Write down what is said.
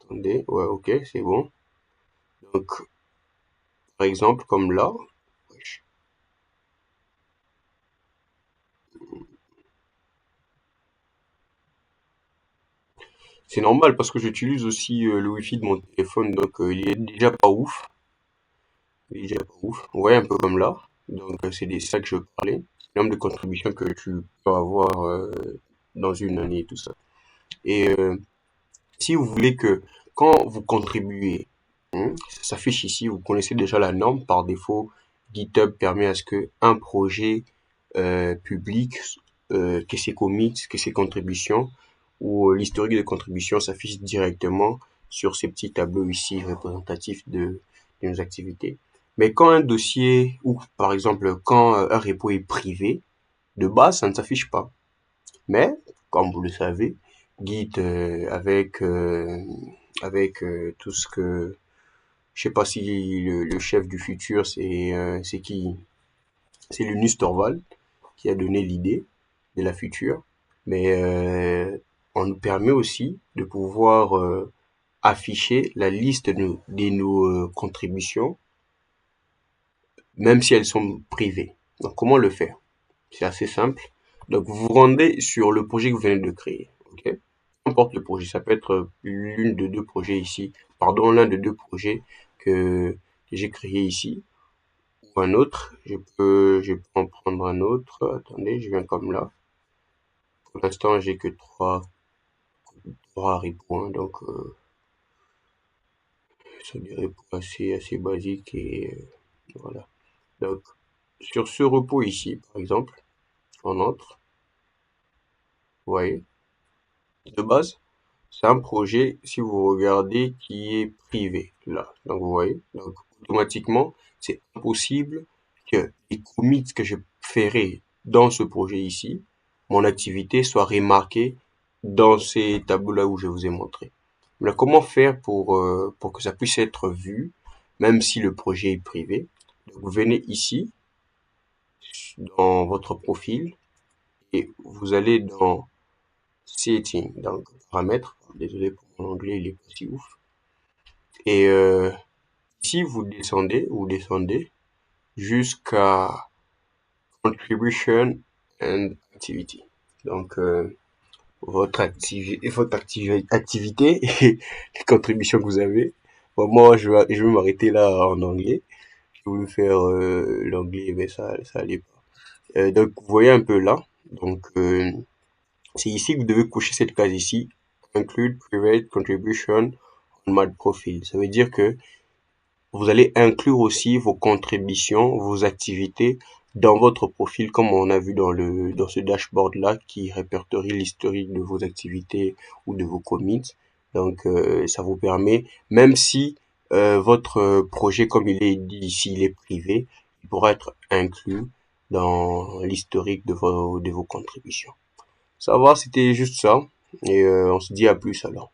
Attendez, ouais, ok, c'est bon. Donc, par exemple, comme là, c'est normal parce que j'utilise aussi le Wi-Fi de mon téléphone, donc il est déjà pas ouf. Il est déjà pas ouf. Vous voyez un peu comme là. Donc c'est des ça que je parlais. Le nombre de contributions que tu peux avoir dans une année et tout ça. Et si vous voulez que quand vous contribuez, ça s'affiche ici, vous connaissez déjà la norme. Par défaut, GitHub permet à ce que un projet public, que ses commits, que ses contributions, ou l'historique de contributions s'affiche directement sur ces petits tableaux ici représentatifs de nos activités. Mais quand un dossier, ou par exemple quand un repo est privé, de base, ça ne s'affiche pas. Mais, comme vous le savez, Git avec tout ce que je sais pas si le chef du futur c'est qui? C'est Linus Torvald qui a donné l'idée de la future. Mais on nous permet aussi de pouvoir afficher la liste de nos contributions, même si elles sont privées. Donc comment le faire? C'est assez simple. Donc vous vous rendez sur le projet que vous venez de créer. Ok? Peu importe le projet, ça peut être l'une de deux projets ici, pardon, l'un de deux projets que j'ai créé ici, ou un autre. Je peux en prendre un autre. Attendez, je viens comme là. Pour l'instant, j'ai que trois repos, hein, donc c'est des repos assez basiques et voilà. Donc sur ce repos ici, par exemple, on entre, vous voyez, de base, c'est un projet, si vous regardez, qui est privé, là. Donc, vous voyez, donc, automatiquement, c'est impossible que les commits que je ferai dans ce projet ici, mon activité soit remarquée dans ces tableaux-là où je vous ai montré. Mais comment faire pour que ça puisse être vu, même si le projet est privé? Donc, vous venez ici, dans votre profil, et vous allez dans Setting, donc paramètres. Désolé pour mon anglais, il est pas si ouf. Et ici, vous descendez jusqu'à Contribution and Activity. Donc, activité et les contributions que vous avez. Bon, moi, je vais m'arrêter là en anglais. J'ai voulu faire l'anglais, mais ça allait pas. Donc, vous voyez un peu là. Donc, c'est ici que vous devez cocher cette case ici. Include Private Contribution on my profile. Ça veut dire que vous allez inclure aussi vos contributions, vos activités dans votre profil, comme on a vu dans ce dashboard là qui répertorie l'historique de vos activités ou de vos commits. Donc ça vous permet, même si votre projet, comme il est dit ici, il est privé, il pourra être inclus dans l'historique de vos contributions. Ça va, c'était juste ça. Et on se dit à plus alors.